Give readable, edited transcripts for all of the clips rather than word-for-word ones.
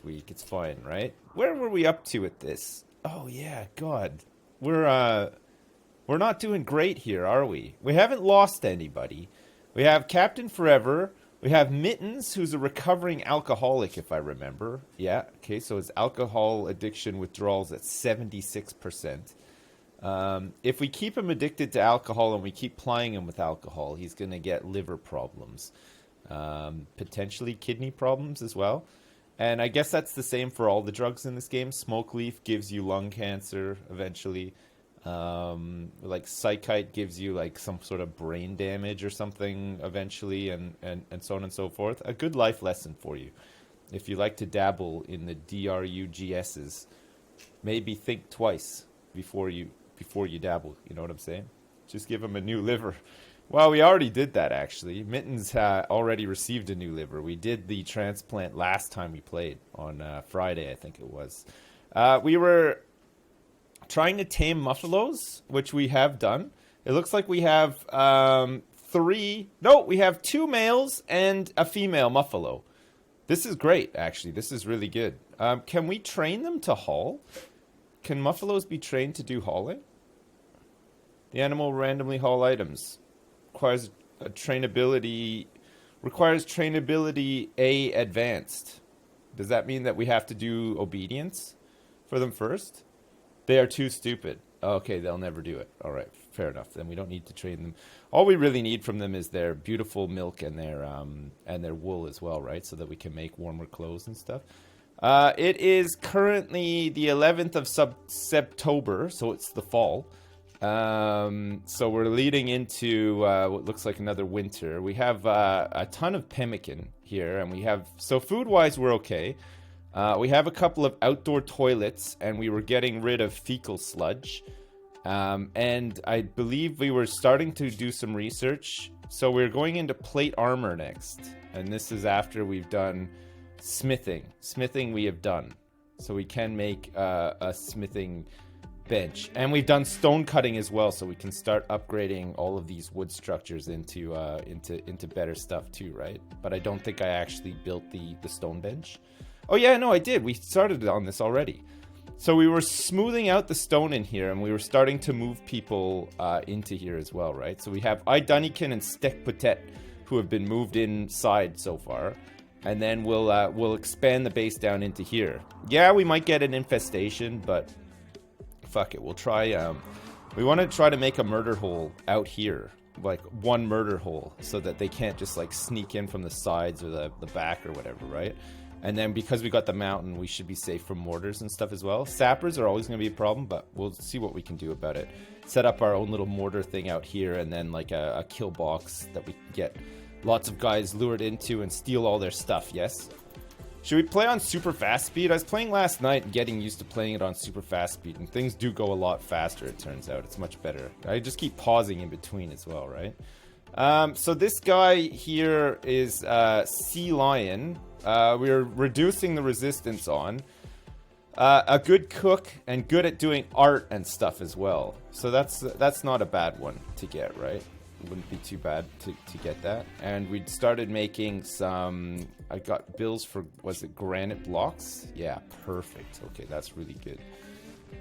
week. It's fine, right? Where were we up to with this? Oh yeah, God. We're not doing great here, are we? We haven't lost anybody. We have Captain Forever. We have Mittens, who's a recovering alcoholic, if I remember. Yeah, okay, so his alcohol addiction withdrawals at 76%. If we keep him addicted to alcohol and we keep plying him with alcohol, he's going to get liver problems. Potentially kidney problems as well. And I guess that's the same for all the drugs in this game. Smoke leaf gives you lung cancer eventually. Like Psychite gives you like some sort of brain damage or something eventually, and so on and so forth. A good life lesson for you. If you like to dabble in the DRUGSs, maybe think twice before you dabble. You know what I'm saying? Just give him a new liver. Well, we already did that, actually. Mittens already received a new liver. We did the transplant last time we played on Friday, I think it was. We were trying to tame muffalos, which we have done. It looks like we have we have 2 males and a female muffalo. This is great, actually. This is really good. Can we train them to haul? Can muffalos be trained to do hauling? The animal randomly haul items. Requires trainability A advanced. Does that mean that we have to do obedience for them first? They are too stupid. Okay, they'll never do it. All right, fair enough. Then we don't need to train them. All we really need from them is their beautiful milk and their wool as well, right? So that we can make warmer clothes and stuff. It is currently the 11th of September, so it's the fall. So we're leading into what looks like another winter. We have a ton of pemmican here, and so food-wise we're okay. We have a couple of outdoor toilets, and we were getting rid of fecal sludge. And I believe we were starting to do some research. So we're going into plate armor next, and this is after we've done smithing. Smithing we have done, so we can make a smithing bench, and we've done stone cutting as well, so we can start upgrading all of these wood structures into better stuff too, right? But I don't think I actually built the stone bench. Oh yeah, no, I did. We started on this already. So we were smoothing out the stone in here, and we were starting to move people into here as well, right? So we have Idunican and Stekputet, who have been moved inside so far, and then we'll expand the base down into here. Yeah, we might get an infestation, but fuck it, we'll try. We want to try to make a murder hole out here, like one murder hole, so that they can't just like sneak in from the sides or the back or whatever, right? And then because we got the mountain, we should be safe from mortars and stuff as well. Sappers are always going to be a problem, but we'll see what we can do about it. Set up our own little mortar thing out here, and then like a kill box that we can get lots of guys lured into and steal all their stuff, yes? Should we play on super fast speed? I was playing last night and getting used to playing it on super fast speed, and things do go a lot faster, it turns out. It's much better. I just keep pausing in between as well, right? So this guy here is Sea Lion. We're reducing the resistance on. A good cook and good at doing art and stuff as well. So that's not a bad one to get, right? It wouldn't be too bad to get that. And we started making some... I got bills for, was it granite blocks? Yeah, perfect. Okay, that's really good.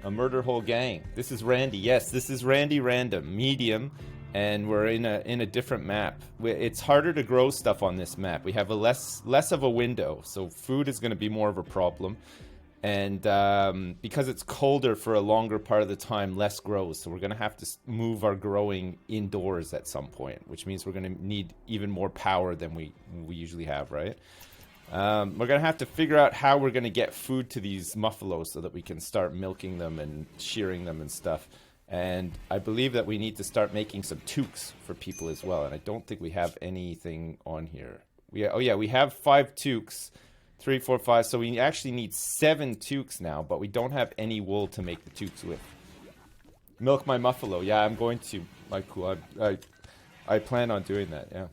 A murder hole gang. This is Randy. Yes, this is Randy Random, medium. And we're in a different map. It's harder to grow stuff on this map. We have a less of a window, so food is going to be more of a problem. And because it's colder for a longer part of the time, less grows. So we're going to have to move our growing indoors at some point, which means we're going to need even more power than we usually have, right? We're going to have to figure out how we're going to get food to these muffalos so that we can start milking them and shearing them and stuff. And I believe that we need to start making some toques for people as well. And I don't think we have anything on here. We have 5 toques. 3, 4, 5. So we actually need 7 toques now, but we don't have any wool to make the toques with. Milk my muffalo. Yeah, I'm going to. Cool. I plan on doing that. Yeah.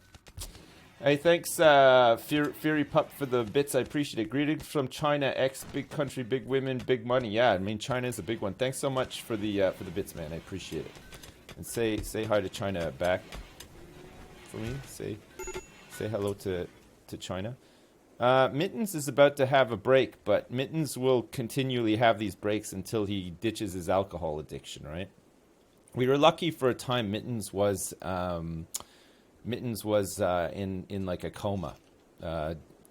Hey, thanks, Fury Pup, for the bits. I appreciate it. Greetings from China, big country, big women, big money. Yeah, I mean China is a big one. Thanks so much for the bits, man. I appreciate it. And say hi to China back for me. Say hello to China. Mittens is about to have a break, but Mittens will continually have these breaks until he ditches his alcohol addiction, right? We were lucky for a time. Mittens was in like a coma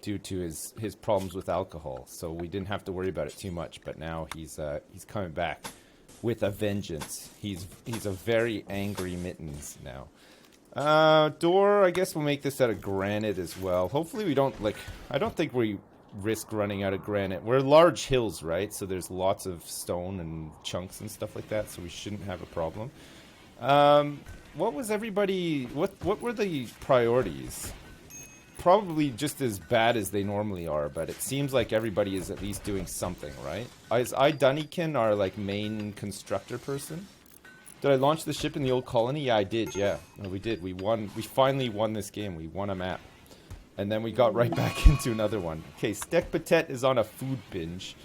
due to his problems with alcohol, so we didn't have to worry about it too much. But now he's coming back with a vengeance. He's a very angry Mittens now. Door, I guess we'll make this out of granite as well. Hopefully we don't, like, I don't think we risk running out of granite. We're large hills, right? So there's lots of stone and chunks and stuff like that, so we shouldn't have a problem. What was everybody, what were the priorities? Probably just as bad as they normally are, but it seems like everybody is at least doing something, right? Is Dunnikin our, like, main constructor person? Did I launch the ship in the old colony? Yeah, I did, yeah. No, we did. We won. We finally won this game. We won a map. And then we got right back into another one. Okay, Steak Patet is on a food binge.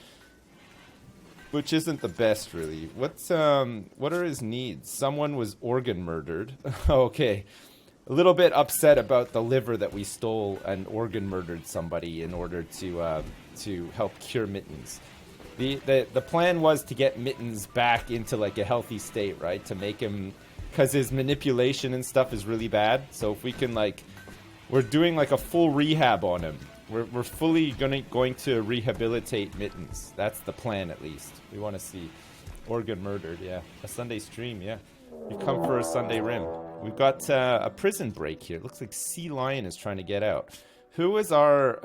Which isn't the best, really. What are his needs? Someone was organ murdered. Okay. A little bit upset about the liver that we stole and organ murdered somebody in order to help cure Mittens. The plan was to get Mittens back into like a healthy state, right? To make him, because his manipulation and stuff is really bad. So if we can, like, we're doing like a full rehab on him. We're fully going to rehabilitate Mittens. That's the plan, at least. We want to see organ murdered. Yeah, a Sunday stream. Yeah, you come for a Sunday rim. We've got a prison break here. It looks like Sea Lion is trying to get out. Who is our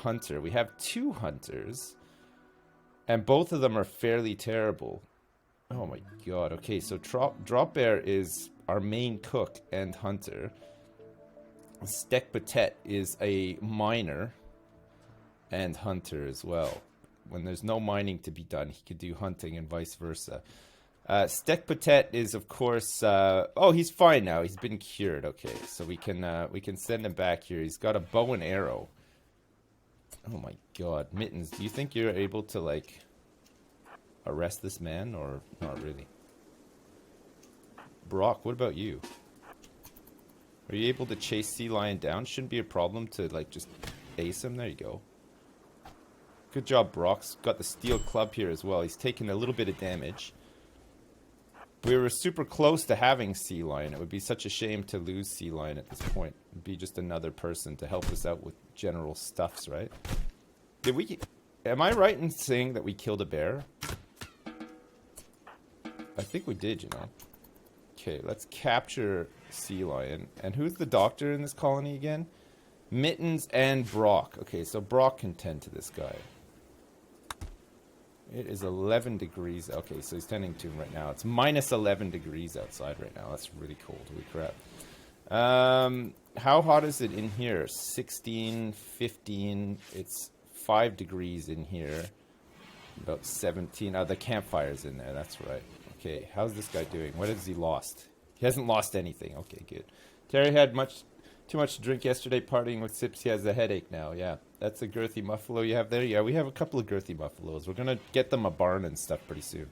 hunter? We have 2 hunters. And both of them are fairly terrible. Oh my god. Okay, so Drop Bear is our main cook and hunter. Steak Patet is a miner and hunter as well. When there's no mining to be done, he could do hunting and vice versa. Steak Patet is, of course... oh, he's fine now. He's been cured. Okay, so we can send him back here. He's got a bow and arrow. Oh my god. Mittens, do you think you're able to, like, arrest this man, or not really? Brock, what about you? Are you able to chase Sea Lion down? Shouldn't be a problem to, like, just ace him. There you go. Good job, Brock's got the steel club here as well. He's taking a little bit of damage. We were super close to having Sea Lion. It would be such a shame to lose Sea Lion at this point. It would be just another person to help us out with general stuffs, right? Did we... Am I right in saying that we killed a bear? I think we did, you know. Okay, let's capture Sea Lion. And who's the doctor in this colony again? Mittens and Brock. Okay, so Brock can tend to this guy. It is 11 degrees. Okay, so he's tending to him right now. It's minus 11 degrees outside right now. That's really cold. Holy crap. How hot is it in here? 16, 15. It's 5 degrees in here. About 17. Oh, the campfire's in there. That's right. Okay, how's this guy doing? What has he lost? He hasn't lost anything. Okay, good. Terry had too much to drink yesterday partying with Sips. He has a headache now. Yeah, that's a girthy buffalo you have there. Yeah, we have a couple of girthy buffaloes. We're going to get them a barn and stuff pretty soon.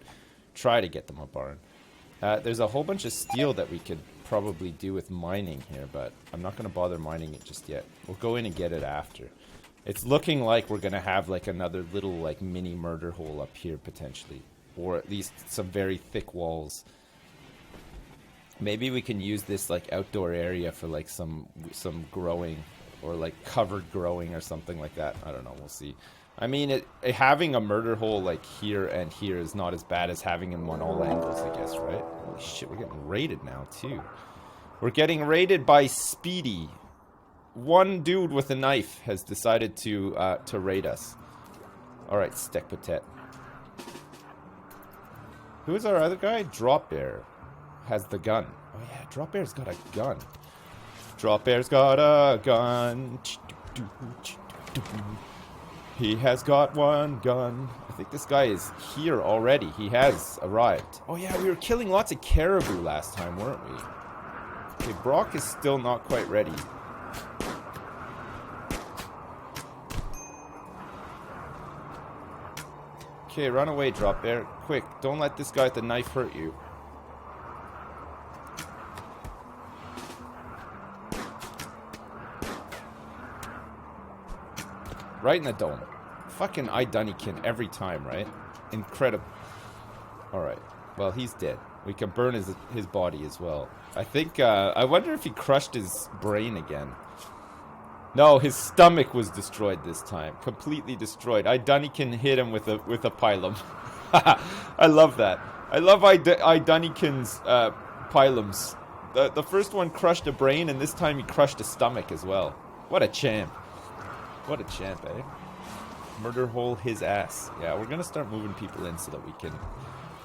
Try to get them a barn. There's a whole bunch of steel that we could probably do with mining here, but I'm not going to bother mining it just yet. We'll go in and get it after. It's looking like we're going to have like another little like mini murder hole up here potentially. Or at least some very thick walls. Maybe we can use this like outdoor area for like some growing, or like covered growing or something like that. I don't know, we'll see. I mean, having a murder hole like here and here is not as bad as having them on all angles, I guess, right? Holy shit, we're getting raided now too. We're getting raided by Speedy. One dude with a knife has decided to raid us. Alright, Steak Patet. Who is our other guy? Drop Bear has the gun. Oh yeah, Drop Bear's got a gun. Drop Bear's got a gun. He has got one gun. I think this guy is here already. He has arrived. Oh yeah, we were killing lots of caribou last time, weren't we? Okay, Brock is still not quite ready. Okay, run away, Drop Bear. Quick, don't let this guy with the knife hurt you. Right in the dome. Fucking Dunnikin every time, right? Incredible. Alright. Well, he's dead. We can burn his body as well. I think, I wonder if he crushed his brain again. No, his stomach was destroyed this time. Completely destroyed. Dunnikin hit him with a pylum. I love that. I love Dunnikin's pylums. The first one crushed a brain, and this time he crushed a stomach as well. What a champ. What a champ, eh? Murder hole his ass. Yeah, we're gonna start moving people in so that we can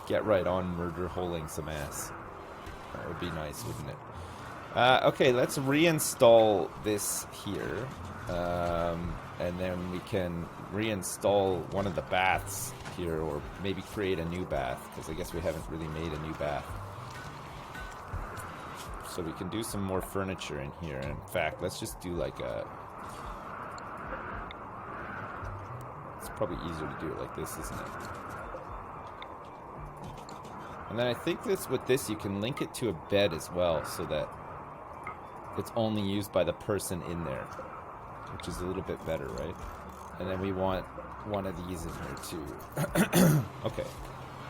get right on murder holing some ass. That would be nice, wouldn't it? Okay, let's reinstall this here. And then we can reinstall one of the baths here, or maybe create a new bath, because I guess we haven't really made a new bath. So we can do some more furniture in here. In fact, let's just do like a... It's probably easier to do it like this, isn't it? And then I think with this you can link it to a bed as well, so that it's only used by the person in there, which is a little bit better, right? And then we want one of these in here too. Okay,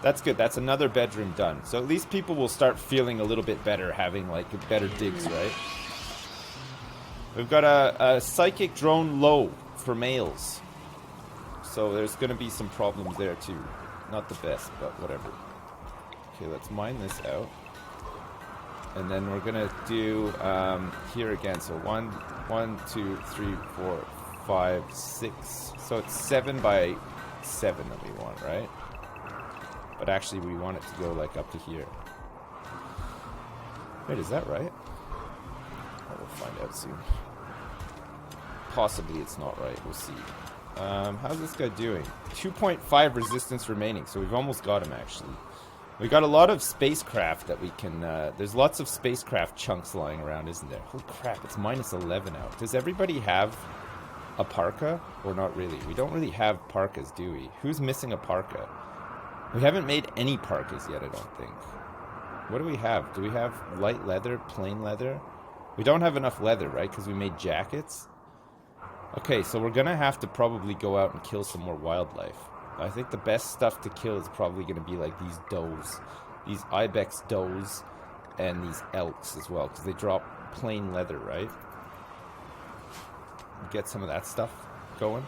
that's good. That's another bedroom done. So at least people will start feeling a little bit better, having like better digs, right? We've got a psychic drone low for males, so there's going to be some problems there too. Not the best, but whatever. Okay, let's mine this out. And then we're gonna do here again. So 1, 2, 3, 4, 5, 6. So it's 7 by 7 that we want, right? But actually, we want it to go like up to here. Wait, is that right? Oh, we'll find out soon. Possibly it's not right. We'll see. How's this guy doing? 2.5 resistance remaining. So we've almost got him actually. We got a lot of spacecraft that we can, there's lots of spacecraft chunks lying around, isn't there? Holy crap, it's -11 out. Does everybody have a parka? Or not really? We don't really have parkas, do we? Who's missing a parka? We haven't made any parkas yet, I don't think. What do we have? Do we have light leather, plain leather? We don't have enough leather, right? Because we made jackets? Okay, so we're gonna have to probably go out and kill some more wildlife. I think the best stuff to kill is probably going to be like these does. These ibex does and these elks as well, because they drop plain leather, right? Get some of that stuff going.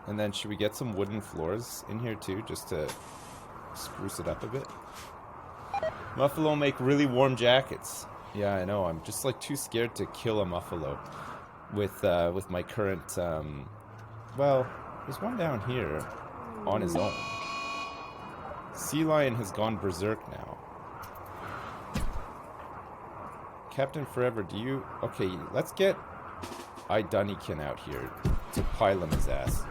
And then should we get some wooden floors in here too, just to spruce it up a bit? Muffalo make really warm jackets. Yeah, I know. I'm just like too scared to kill a muffalo with my current... well, there's one down here on his own. Sea lion has gone berserk now. Captain Forever, do you... Okay, let's get Dunnikin out here to pile him his ass.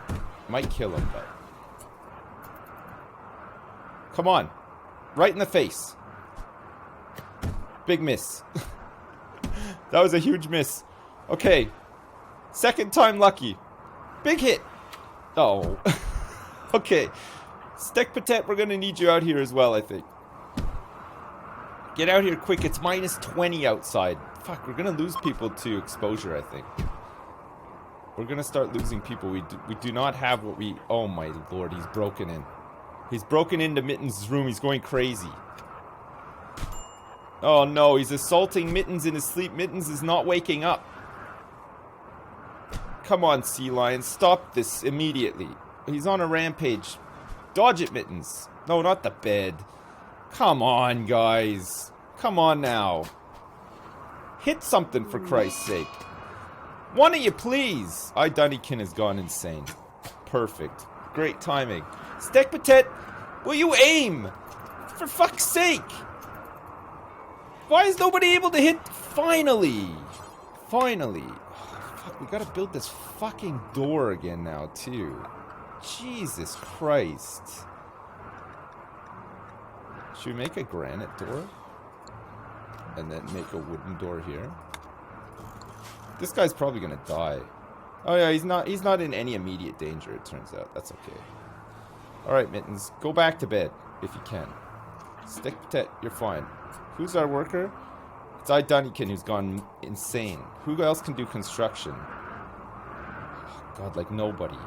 Might kill him, but... Come on. Right in the face. Big miss. That was a huge miss. Okay. Second time lucky. Big hit. Oh. Okay. Steak Patet, we're going to need you out here as well, I think. Get out here quick. It's -20 outside. Fuck, we're going to lose people to exposure, I think. We're going to start losing people. We do not have what we... Oh my lord, he's broken in. He's broken into Mittens' room. He's going crazy. Oh no, he's assaulting Mittens in his sleep. Mittens is not waking up. Come on, sea lion. Stop this immediately. He's on a rampage. Dodge it, Mittens. No, not the bed. Come on, guys. Come on now. Hit something for Christ's sake. One of you, please. Dunnikin has gone insane. Perfect. Great timing. Steak Patet, will you aim? For fuck's sake. Why is nobody able to hit? Finally. Finally. Oh, fuck, we gotta build this fucking door again now, too. Jesus Christ. Should we make a granite door? And then make a wooden door here? This guy's probably gonna die. Oh yeah, he's not in any immediate danger, it turns out. That's okay. Alright, Mittens, go back to bed, if you can. Stick Patet, you're fine. Who's our worker? It's Dunnikin who's gone insane. Who else can do construction? God, like nobody.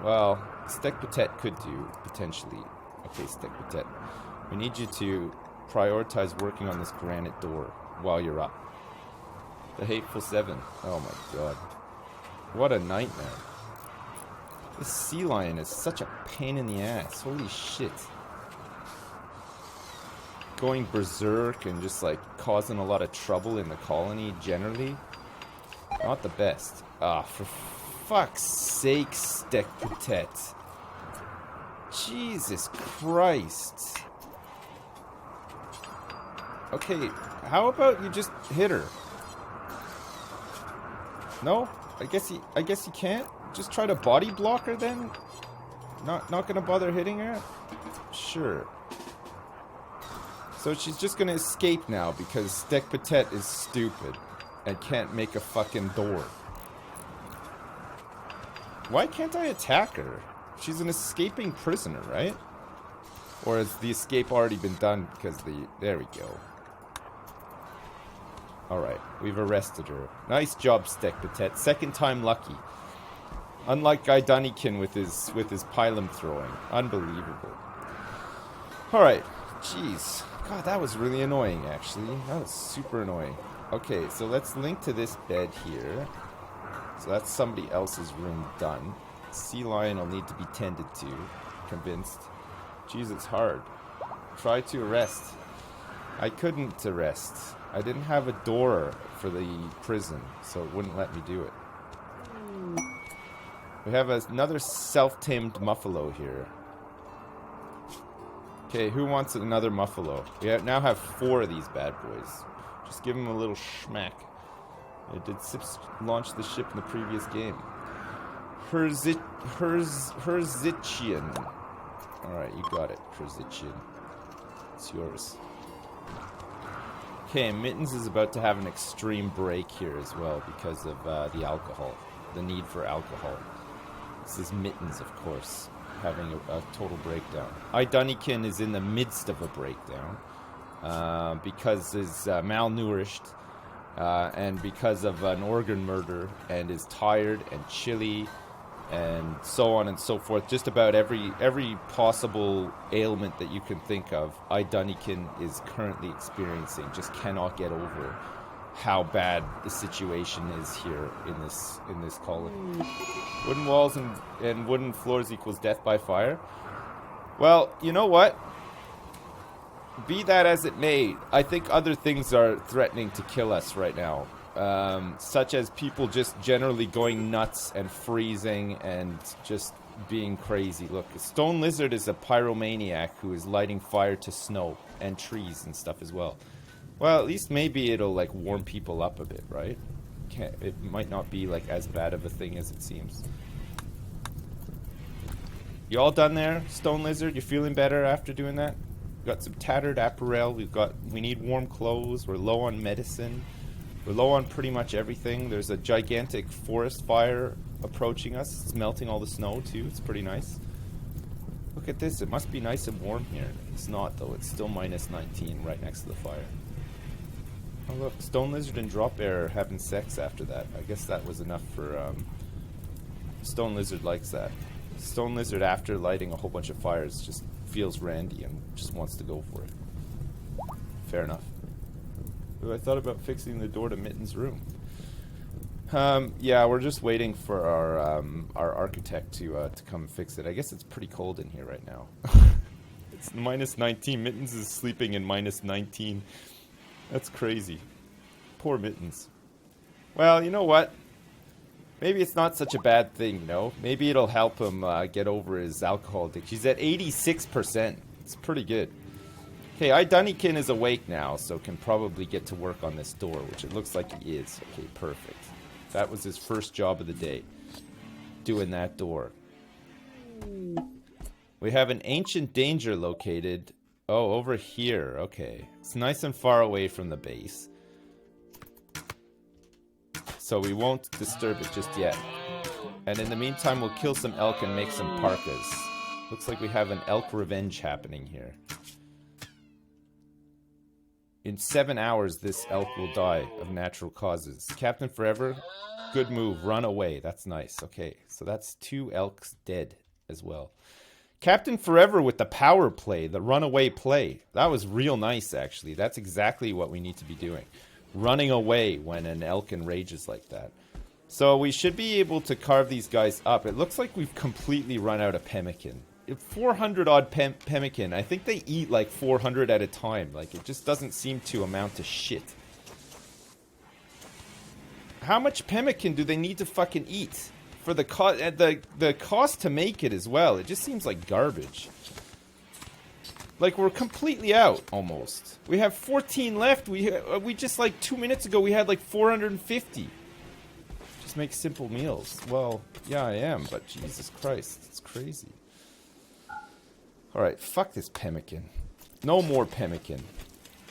Well, Steak Patet could do, potentially. Okay, Steak Patet. We need you to prioritize working on this granite door while you're up. The Hateful Seven. Oh my god. What a nightmare. This sea lion is such a pain in the ass. Holy shit. Going berserk and just like causing a lot of trouble in the colony generally. Not the best. Ah, for fuck's sake, Steak Patet. Jesus Christ. Okay, how about you just hit her? No? I guess you can't? Just try to body block her then? Not gonna bother hitting her? Sure. So she's just gonna escape now because Steak Patet is stupid and can't make a fucking door. Why can't I attack her? She's an escaping prisoner, right? Or has the escape already been done because there we go. Alright, we've arrested her. Nice job, Steak Patet. Second time lucky. Unlike Guy Dunnikin with his pylum throwing. Unbelievable. Alright, jeez. God, that was really annoying, actually. That was super annoying. Okay, so let's link to this bed here. So that's somebody else's room done. Sea lion will need to be tended to. Convinced. Jeez, it's hard. Try to arrest. I couldn't arrest. I didn't have a door for the prison, so it wouldn't let me do it. We have another self-tamed Muffalo here. Okay, who wants another Muffalo? We now have 4 of these bad boys. Just give them a little schmack. Did Sips launch the ship in the previous game? Herzitian. Alright, you got it, Herzitian. It's yours. Okay, Mittens is about to have an extreme break here as well because of the alcohol. The need for alcohol. This is Mittens, of course, having a total breakdown. Dunnikin is in the midst of a breakdown because he's malnourished and because of an organ murder and is tired and chilly and so on and so forth. Just about every possible ailment that you can think of, Dunnikin is currently experiencing. Just cannot get over how bad the situation is here in this colony. Wooden walls and wooden floors equals death by fire. Well, you know what? Be that as it may, I think other things are threatening to kill us right now. Such as people just generally going nuts and freezing and just being crazy. Look, Stone Lizard is a pyromaniac who is lighting fire to snow and trees and stuff as well. Well, at least maybe it'll like warm people up a bit, right? It might not be like as bad of a thing as it seems. You all done there, Stone Lizard? You feeling better after doing that? We've got some tattered apparel. We need warm clothes. We're low on medicine. We're low on pretty much everything. There's a gigantic forest fire approaching us. It's melting all the snow too. It's pretty nice. Look at this. It must be nice and warm here. It's not though. It's still minus 19 right next to the fire. Oh look, Stone Lizard and Drop Bear are having sex after that. I guess that was enough for Stone Lizard likes that. Stone Lizard, after lighting a whole bunch of fires, just feels randy and just wants to go for it. Fair enough. Ooh, I thought about fixing the door to Mitten's room. Yeah, we're just waiting for our architect to come fix it. I guess it's pretty cold in here right now. It's minus 19. Mittens is sleeping in minus 19. That's crazy. Poor Mittens. Well, you know what? Maybe it's not such a bad thing, you know? Maybe it'll help him get over his alcohol addiction. He's at 86%. It's pretty good. Okay, Dunnikin is awake now, so can probably get to work on this door, which it looks like he is. Okay, perfect. That was his first job of the day. Doing that door. We have an ancient danger located. Oh, over here. Okay. It's nice and far away from the base. So we won't disturb it just yet. And in the meantime, we'll kill some elk and make some parkas. Looks like we have an elk revenge happening here. In 7 hours, this elk will die of natural causes. Captain Forever, good move. Run away. That's nice. Okay, so that's 2 elks dead as well. Captain Forever with the power play, the runaway play. That was real nice, actually. That's exactly what we need to be doing. Running away when an elk enrages like that. So we should be able to carve these guys up. It looks like we've completely run out of pemmican. 400 odd pemmican. I think they eat like 400 at a time. Like, it just doesn't seem to amount to shit. How much pemmican do they need to fucking eat? For the cost to make it as well. It just seems like garbage. Like, we're completely out, almost. We have 14 left. We just, like, 2 minutes ago, we had, like, 450. Just make simple meals. Well, yeah, I am, but Jesus Christ. It's crazy. Alright, fuck this pemmican. No more pemmican.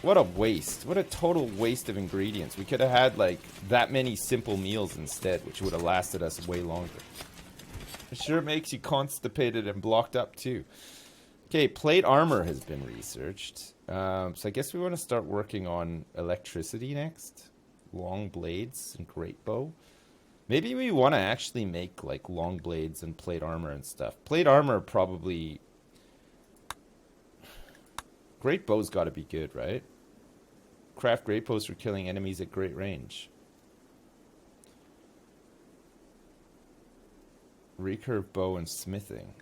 What a waste. What a total waste of ingredients. We could have had, like, that many simple meals instead, which would have lasted us way longer. It sure makes you constipated and blocked up, too. Okay, plate armor has been researched. So I guess we want to start working on electricity next. Long blades and great bow. Maybe we want to actually make, like, long blades and plate armor and stuff. Plate armor probably... Great bow's got to be good, right? Craft great bows for killing enemies at great range. Recurve bow and smithing.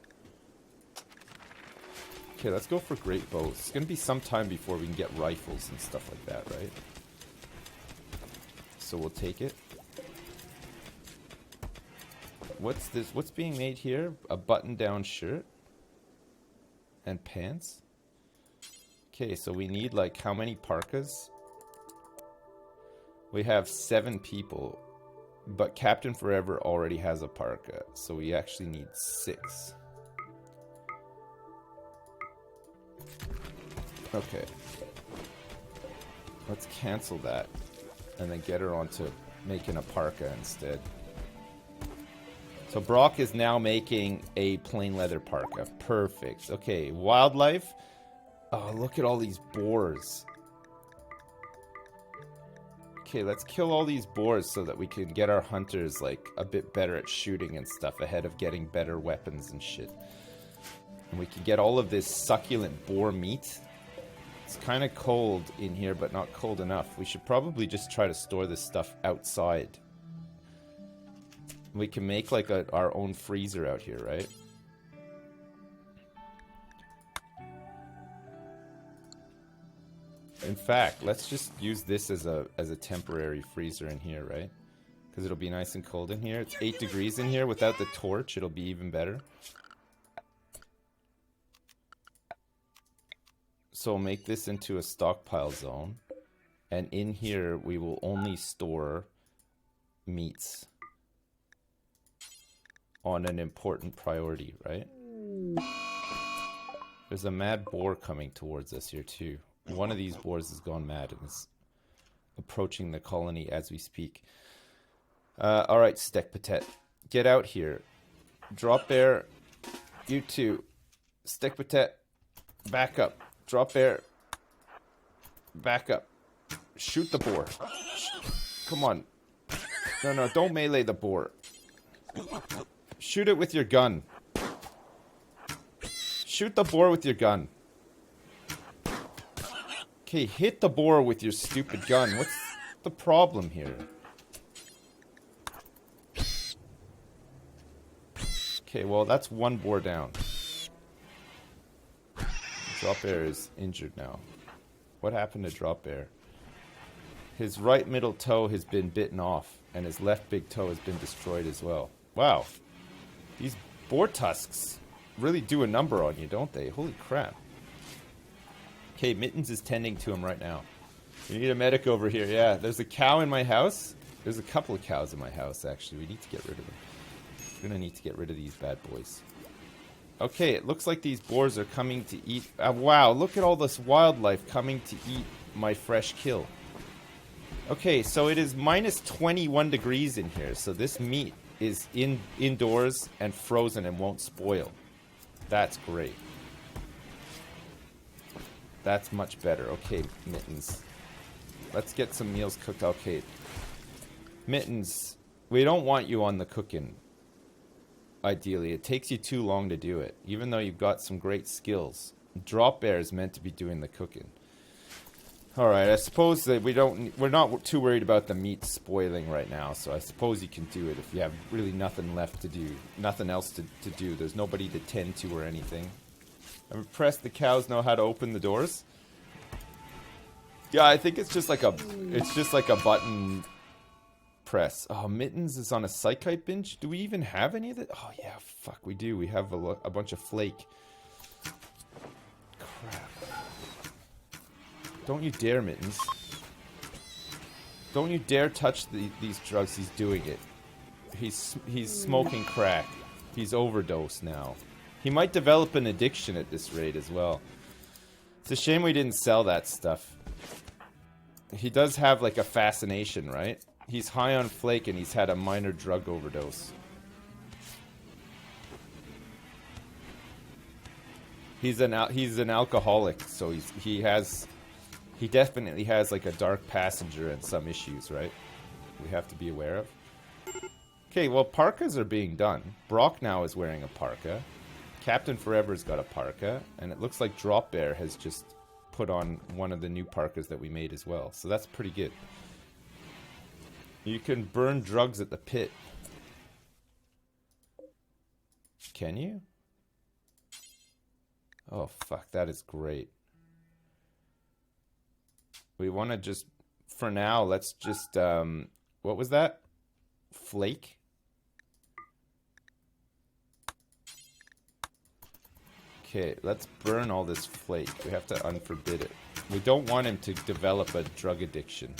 Okay, let's go for great bows. It's going to be some time before we can get rifles and stuff like that, right? So we'll take it. What's this? What's being made here? A button-down shirt? And pants? Okay, so we need, like, how many parkas? We have 7 people, but Captain Forever already has a parka, so we actually need 6. Okay. Let's cancel that, and then get her onto making a parka instead. So Brock is now making a plain leather parka. Perfect. Okay, wildlife... Oh, look at all these boars. Okay, let's kill all these boars so that we can get our hunters, like, a bit better at shooting and stuff ahead of getting better weapons and shit. And we can get all of this succulent boar meat. It's kind of cold in here, but not cold enough. We should probably just try to store this stuff outside. We can make, like, our own freezer out here, right? In fact, let's just use this as a temporary freezer in here, right? Because it'll be nice and cold in here. It's 8 degrees in here. Without the torch, it'll be even better. So we'll make this into a stockpile zone. And in here, we will only store meats on an important priority, right? There's a mad boar coming towards us here, too. One of these boars has gone mad and is approaching the colony as we speak. Alright, Steak Patet. Get out here. Drop bear. You two. Steak Patet. Back up. Drop bear. Back up. Shoot the boar. Come on. No, don't melee the boar. Shoot it with your gun. Shoot the boar with your gun. Okay, hit the boar with your stupid gun. What's the problem here? Okay, well, that's one boar down. Drop Bear is injured now. What happened to Drop Bear? His right middle toe has been bitten off, and his left big toe has been destroyed as well. Wow. These boar tusks really do a number on you, don't they? Holy crap. Okay, Mittens is tending to him right now. We need a medic over here. Yeah, there's a cow in my house. There's a couple of cows in my house, actually. We need to get rid of them. We're going to need to get rid of these bad boys. Okay, it looks like these boars are coming to eat... wow, look at all this wildlife coming to eat my fresh kill. Okay, so it is minus 21 degrees in here. So this meat is indoors and frozen and won't spoil. That's great. That's much better. Okay, Mittens. Let's get some meals cooked. Okay. Mittens, we don't want you on the cooking. Ideally, it takes you too long to do it, even though you've got some great skills. Drop Bear is meant to be doing the cooking. All right, I suppose that we're not too worried about the meat spoiling right now, so I suppose you can do it if you have really nothing left to do, nothing else to do. There's nobody to tend to or anything. I'm impressed the cows know how to open the doors. Yeah, I think it's just like a button press. Oh, Mittens is on a psychite binge. Do we even have any of that? Oh yeah, fuck, we do. We have a bunch of flake. Crap. Don't you dare, Mittens. Don't you dare touch these drugs. He's doing it. He's smoking crack. He's overdosed now. He might develop an addiction at this rate as well. It's a shame we didn't sell that stuff. He does have like a fascination, right? He's high on flake and he's had a minor drug overdose. He's an alcoholic, so he definitely has like a dark passenger and some issues, right? We have to be aware of. Okay, well, parkas are being done. Brock now is wearing a parka. Captain Forever's got a parka, and it looks like Drop Bear has just put on one of the new parkas that we made as well. So that's pretty good. You can burn drugs at the pit. Can you? Oh, fuck, that is great. We want to just, for now, let's just, what was that? Flake? Okay, let's burn all this flake. We have to unforbid it. We don't want him to develop a drug addiction.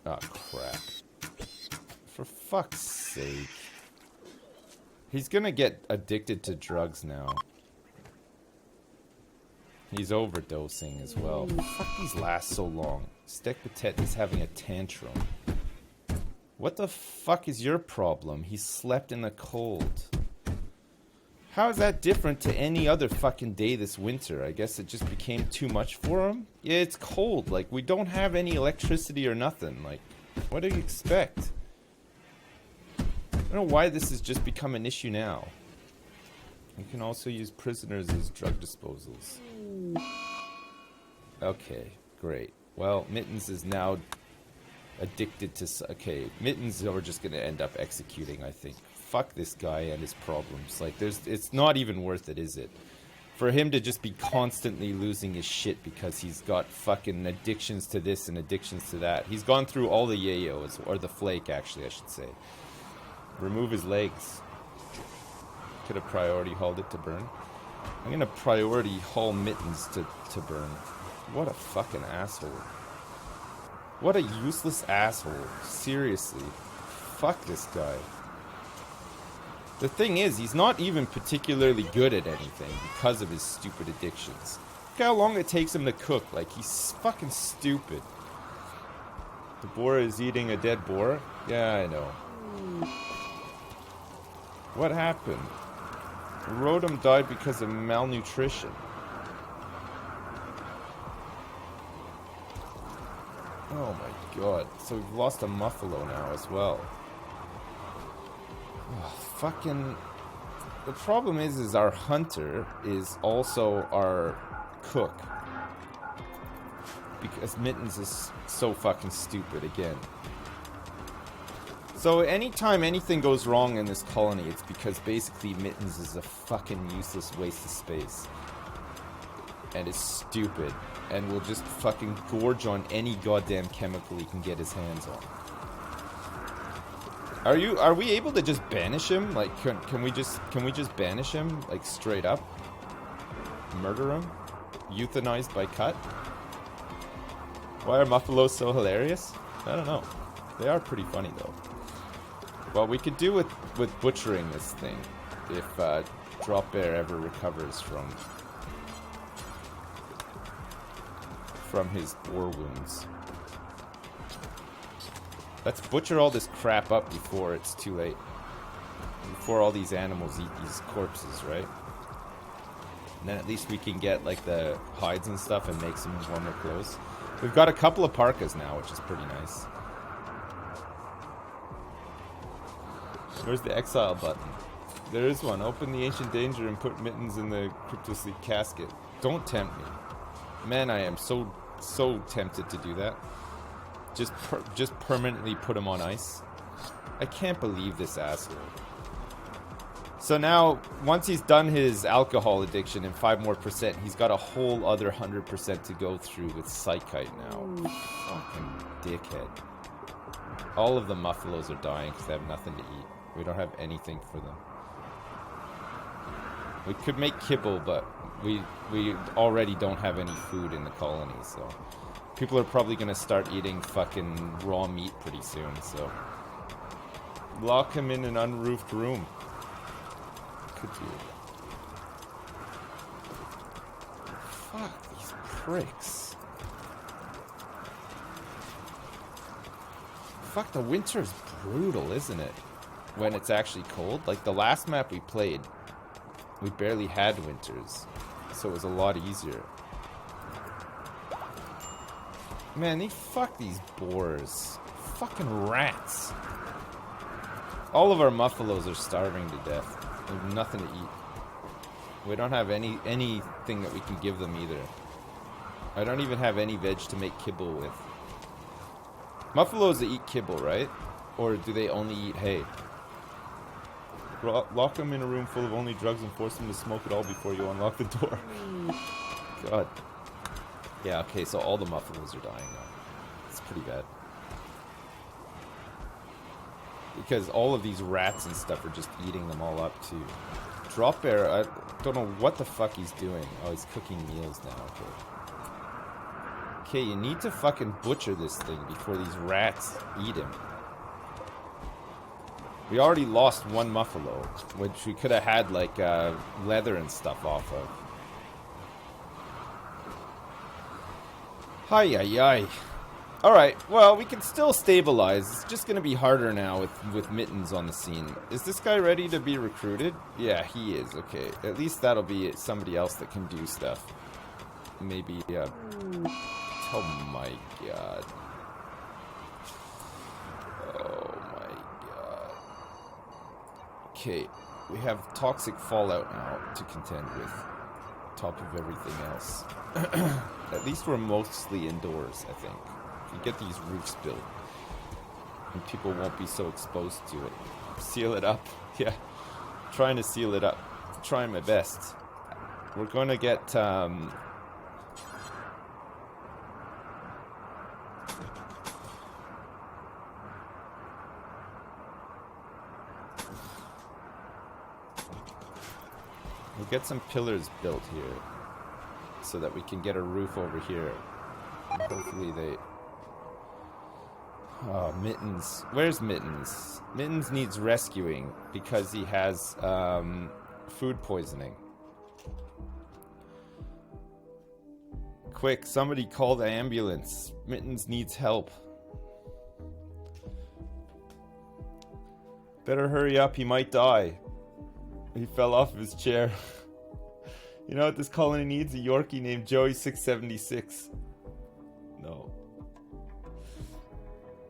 Oh, crap. For fuck's sake. He's gonna get addicted to drugs now. He's overdosing as well. Fuck, these last so long. Steak Patet is having a tantrum. What the fuck is your problem? He slept in the cold. How is that different to any other fucking day this winter? I guess it just became too much for him? Yeah, it's cold. Like, we don't have any electricity or nothing. Like, what do you expect? I don't know why this has just become an issue now. You can also use prisoners as drug disposals. Okay, great. Well, Mittens is now addicted to... Okay, Mittens we're just going to end up executing, I think. Fuck this guy and his problems. Like, it's not even worth it, is it? For him to just be constantly losing his shit because he's got fucking addictions to this and addictions to that. He's gone through all the yayos, or the flake, actually, I should say. Remove his legs. Could have priority hauled it to burn. I'm gonna priority haul Mittens to burn. What a fucking asshole. What a useless asshole. Seriously. Fuck this guy. The thing is, he's not even particularly good at anything because of his stupid addictions. Look how long it takes him to cook. Like, he's fucking stupid. The boar is eating a dead boar? Yeah, I know. What happened? Rodum died because of malnutrition. Oh my god. So we've lost a muffalo now as well. Oh, fucking... The problem is our hunter is also our cook. Because Mittens is so fucking stupid again. So anytime anything goes wrong in this colony, it's because basically Mittens is a fucking useless waste of space. And is stupid. And will just fucking gorge on any goddamn chemical he can get his hands on. Are we able to just banish him? Like, can we just banish him? Like, straight up? Murder him? Euthanized by cut? Why are muffalos so hilarious? I don't know. They are pretty funny, though. Well, we could do with butchering this thing if Drop Bear ever recovers from his boar wounds. Let's butcher all this crap up before it's too late. Before all these animals eat these corpses, right? And then at least we can get like the hides and stuff and make some warmer clothes. We've got a couple of parkas now, which is pretty nice. Where's the exile button? There is one. Open the ancient danger and put Mittens in the cryptosleep casket. Don't tempt me. Man, I am so tempted to do that. Just permanently put him on ice. I can't believe this asshole. So now, once he's done his alcohol addiction and 5% more, he's got a whole other 100% to go through with Psychite now. Fucking dickhead. All of the Muffalos are dying because they have nothing to eat. We don't have anything for them. We could make kibble, but we already don't have any food in the colony, so... People are probably gonna start eating fucking raw meat pretty soon, so... Lock him in an unroofed room. Could do. Fuck these pricks. Fuck, the winter's brutal, isn't it? When it's actually cold. Like the last map we played, we barely had winters, so it was a lot easier. Man, fuck these boars. Fucking rats. All of our Muffalos are starving to death. They have nothing to eat. We don't have anything that we can give them either. I don't even have any veg to make kibble with. Muffalos eat kibble, right? Or do they only eat hay? Lock them in a room full of only drugs and force them to smoke it all before you unlock the door. God. Yeah, okay, so all the Muffalos are dying now. It's pretty bad. Because all of these rats and stuff are just eating them all up too. Drop Bear, I don't know what the fuck he's doing. Oh, he's cooking meals now, okay. Okay, you need to fucking butcher this thing before these rats eat him. We already lost one Muffalo, which we could have had like leather and stuff off of. Hi, yi. Alright, well, we can still stabilize. It's just gonna be harder now with Mittens on the scene. Is this guy ready to be recruited? Yeah, he is, okay. At least that'll be somebody else that can do stuff. Maybe, oh my god. Oh my god. Okay, we have Toxic Fallout now to contend with. Top of everything else. At least we're mostly indoors, I think. We get these roofs built, and people won't be so exposed to it. Seal it up. Yeah, trying to seal it up. Trying my best. We're going to get we'll get some pillars built here so that we can get a roof over here. And hopefully they... Oh, Mittens. Where's Mittens? Mittens needs rescuing because he has food poisoning. Quick, somebody call the ambulance. Mittens needs help. Better hurry up, he might die. He fell off of his chair. You know what this colony needs? A Yorkie named Joey676. No.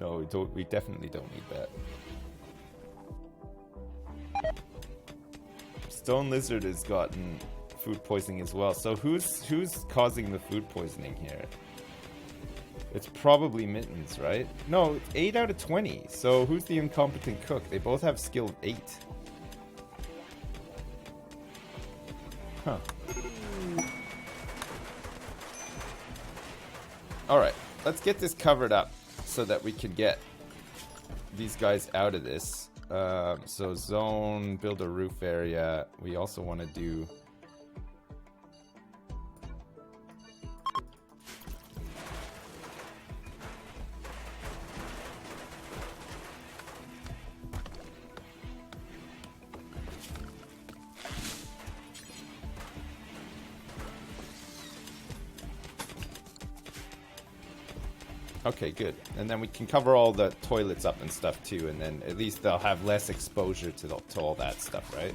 No, we definitely don't need that. Stone Lizard has gotten food poisoning as well. So who's causing the food poisoning here? It's probably Mittens, right? No, it's 8 out of 20. So who's the incompetent cook? They both have skill 8. Huh. Alright, let's get this covered up so that we can get these guys out of this. So zone, build a roof area. We also want to do... Okay, good. And then we can cover all the toilets up and stuff too, and then at least they'll have less exposure to all that stuff, right?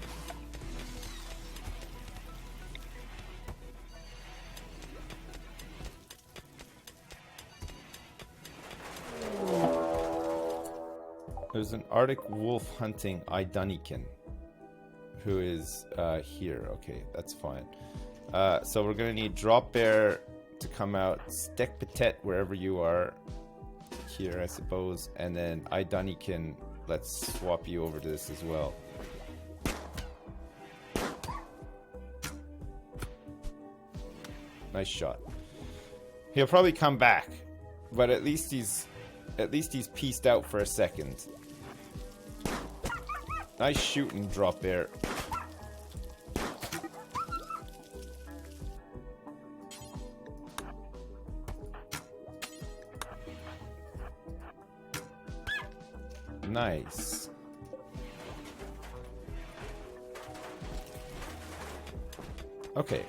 There's an Arctic wolf hunting Idunican, who is here. Okay, that's fine. So we're gonna need Drop Bear to come out, Stek Patet wherever you are, here I suppose, and then Idunican, let's swap you over to this as well. Nice shot. He'll probably come back, but at least he's pieced out for a second. Nice shooting, Drop Bear. Nice. Okay,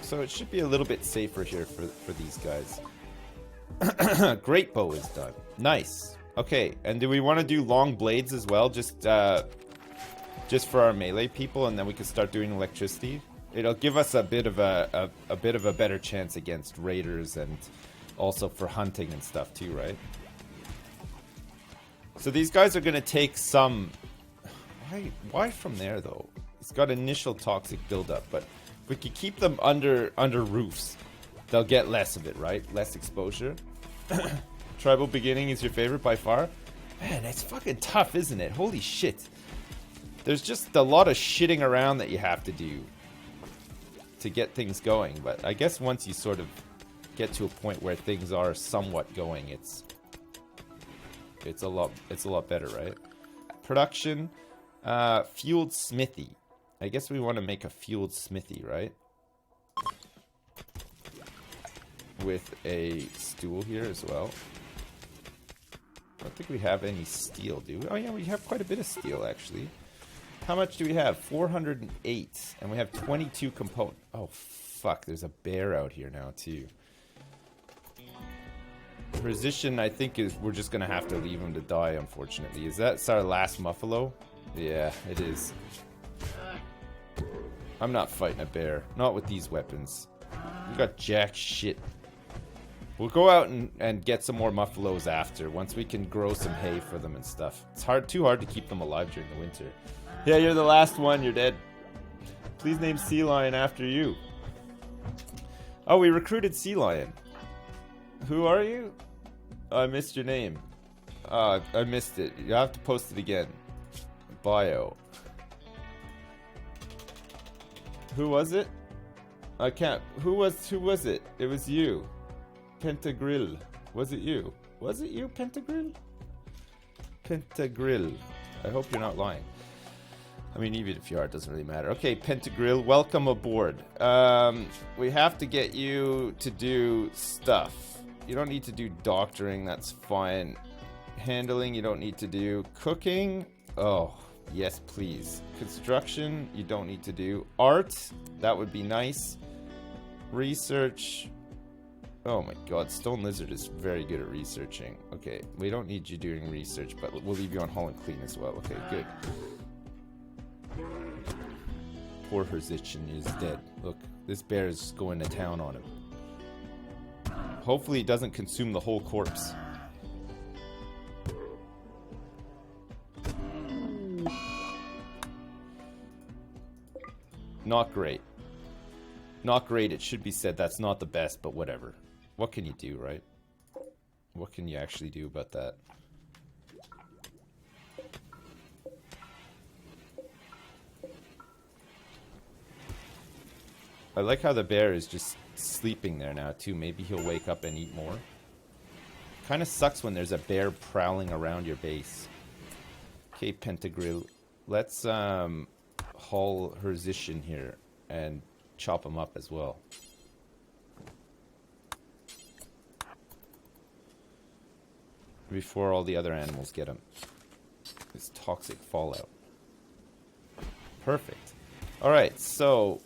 so it should be a little bit safer here for these guys. Great bow is done. Nice. Okay, and do we want to do long blades as well? Just for our melee people, and then we can start doing electricity. It'll give us a bit of a better chance against raiders, and also for hunting and stuff too, right? So these guys are gonna take some. Why from there though? It's got initial toxic buildup, but if we could keep them under roofs, they'll get less of it, right? Less exposure. Tribal Beginning is your favorite by far? Man, it's fucking tough, isn't it? Holy shit. There's just a lot of shitting around that you have to do to get things going, but I guess once you sort of get to a point where things are somewhat going, it's a lot better, right? Production, fueled smithy. I guess we want to make a fueled smithy, right? With a stool here as well. I don't think we have any steel, do we? Oh yeah, we have quite a bit of steel actually. How much do we have? 408, and we have 22 components. Oh fuck, there's a bear out here now too. Position, I think we're just gonna have to leave him to die, unfortunately. Is that our last Muffalo? Yeah, it is. I'm not fighting a bear. Not with these weapons. We got jack shit. We'll go out and get some more Muffalos after, once we can grow some hay for them and stuff. It's too hard to keep them alive during the winter. Yeah, you're the last one, you're dead. Please name Sea Lion after you. Oh, we recruited Sea Lion. Who are you? Oh, I missed your name. I missed it. You have to post it again. Bio. Who was it? I can't. Who was it? It was you. Pentagrill. Was it you? Was it you, Pentagrill? Pentagrill. I hope you're not lying. I mean, even if you are, it doesn't really matter. Okay, Pentagrill, welcome aboard. We have to get you to do stuff. You don't need to do doctoring, that's fine. Handling, you don't need to do. Cooking, oh, yes, please. Construction, you don't need to do. Art, that would be nice. Research, oh my god, Stone Lizard is very good at researching. Okay, we don't need you doing research, but we'll leave you on Hull and Clean as well. Okay, good. Poor Herzichin is dead. Look, this bear is going to town on him. Hopefully it doesn't consume the whole corpse. Not great. Not great, it should be said. That's not the best, but whatever. What can you do, right? What can you actually do about that? I like how the bear is just sleeping there now, too. Maybe he'll wake up and eat more. Kind of sucks when there's a bear prowling around your base. Okay, Pentagrill. Let's haul Herzichin here and chop him up as well. Before all the other animals get him. This toxic fallout. Perfect. Alright, so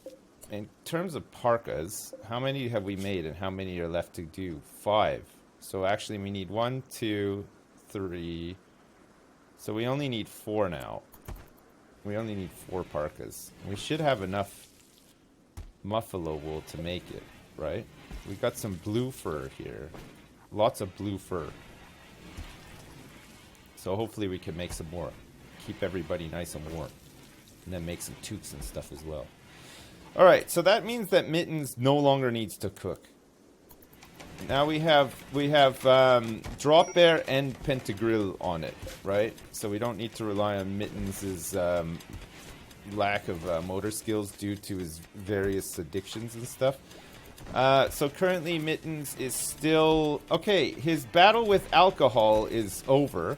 in terms of parkas, how many have we made and how many are left to do? 5. So actually we need 1, 2, 3. So we only need 4 now. We only need 4 parkas. We should have enough Muffalo wool to make it, right? We got some blue fur here. Lots of blue fur. So hopefully we can make some more. Keep everybody nice and warm. And then make some toques and stuff as well. Alright, so that means that Mittens no longer needs to cook. Now we have Drop Bear and Pentagrill on it, right? So we don't need to rely on Mittens' lack of motor skills due to his various addictions and stuff. So currently Mittens is still... Okay, his battle with alcohol is over.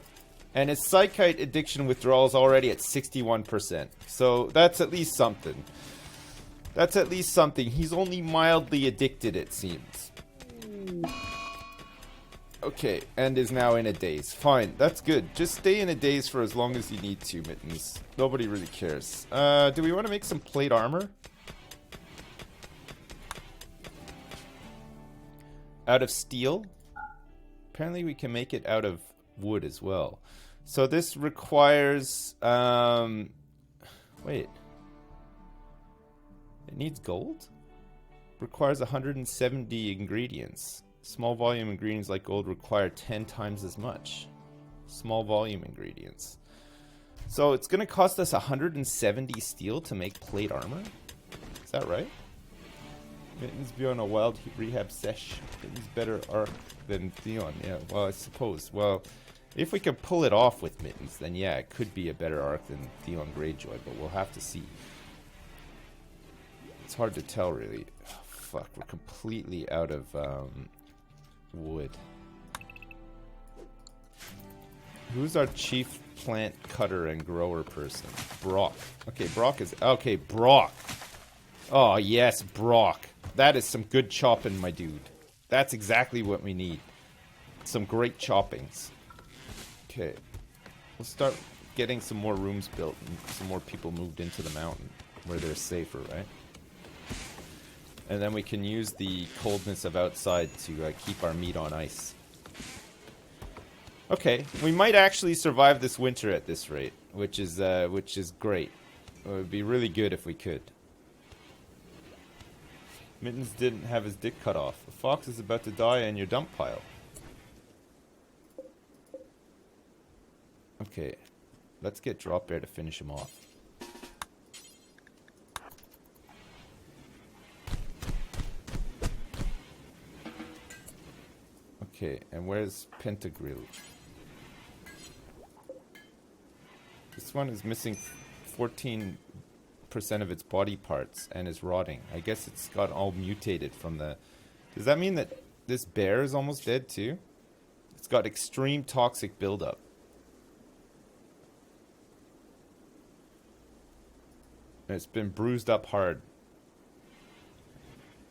And his Psychite addiction withdrawal is already at 61%. So that's at least something. That's at least something. He's only mildly addicted, it seems. Okay, and is now in a daze. Fine, that's good. Just stay in a daze for as long as you need to, Mittens. Nobody really cares. Do we want to make some plate armor? Out of steel? Apparently we can make it out of wood as well. So this requires... wait. It needs gold? Requires 170 ingredients. Small volume ingredients like gold require 10 times as much. Small volume ingredients. So it's going to cost us 170 steel to make plate armor? Is that right? Mittens be on a wild rehab sesh. Mittens better arc than Theon. Yeah, well, I suppose. Well, if we can pull it off with Mittens, then yeah, it could be a better arc than Theon Greyjoy, but we'll have to see. It's hard to tell, really. Oh, fuck, we're completely out of wood. Who's our chief plant cutter and grower person? Brock. Okay, Brock is... Okay, Brock. Oh, yes, Brock. That is some good chopping, my dude. That's exactly what we need. Some great choppings. Okay. We'll start getting some more rooms built and some more people moved into the mountain where they're safer, right? And then we can use the coldness of outside to keep our meat on ice. Okay, we might actually survive this winter at this rate, which is great. It would be really good if we could. Mittens didn't have his dick cut off. A fox is about to die in your dump pile. Okay, let's get Drop Bear to finish him off. Okay, and where's Pentagrill? This one is missing 14% of its body parts and is rotting. I guess it's got all mutated from the... Does that mean that this bear is almost dead too? It's got extreme toxic buildup. And it's been bruised up hard.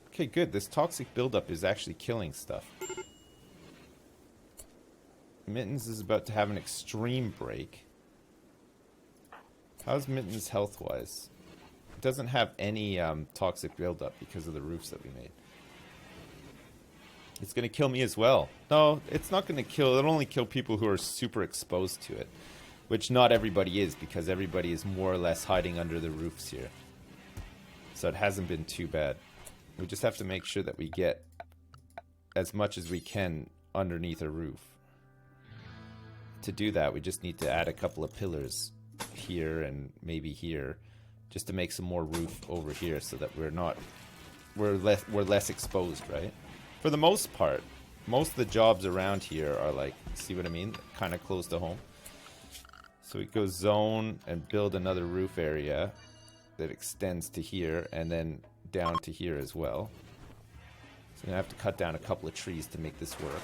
Okay, good. This toxic buildup is actually killing stuff. Mittens is about to have an extreme break. How's Mittens health-wise? It doesn't have any toxic buildup because of the roofs that we made. It's going to kill me as well. No, it's not going to kill... It'll only kill people who are super exposed to it. Which not everybody is, because everybody is more or less hiding under the roofs here. So it hasn't been too bad. We just have to make sure that we get as much as we can underneath a roof. To do that, we just need to add a couple of pillars here and maybe here, just to make some more roof over here, so that we're less exposed, right? For the most part, most of the jobs around here are like, see what I mean? Kind of close to home. So we go zone and build another roof area that extends to here and then down to here as well. So I have to cut down a couple of trees to make this work.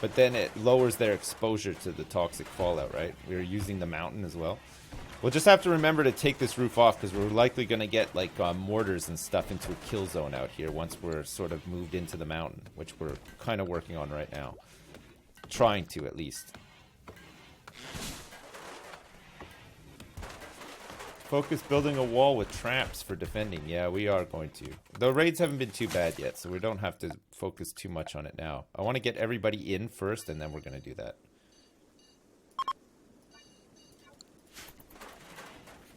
But then it lowers their exposure to the toxic fallout, right? We're using the mountain as well. We'll just have to remember to take this roof off, because we're likely going to get like mortars and stuff into a kill zone out here once we're sort of moved into the mountain, which we're kind of working on right now. Trying to, at least. Focus building a wall with traps for defending. Yeah, we are going to. The raids haven't been too bad yet, so we don't have to focus too much on it now. I want to get everybody in first, and then we're going to do that.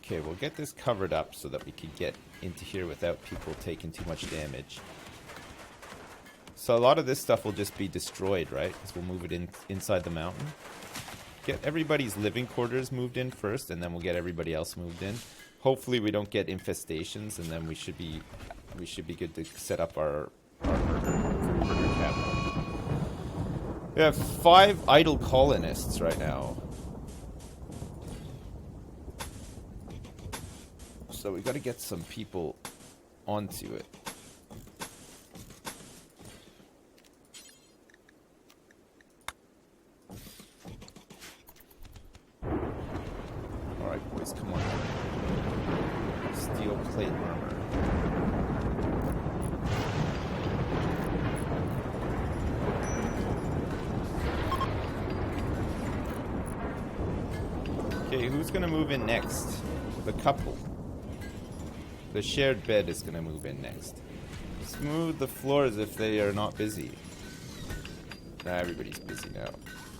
Okay, we'll get this covered up so that we can get into here without people taking too much damage. So a lot of this stuff will just be destroyed, right? Because we'll move it inside the mountain. get everybody's living quarters moved in first, and then we'll get everybody else moved in. Hopefully we don't get infestations, and then we should be good to set up our murder cabinet. We have 5 idle colonists right now. So we got to get some people onto it. Alright, boys, come on. Steel plate armor. Okay, who's gonna move in next? The couple. The shared bed is gonna move in next. Smooth the floors if they are not busy. Nah, everybody's busy now.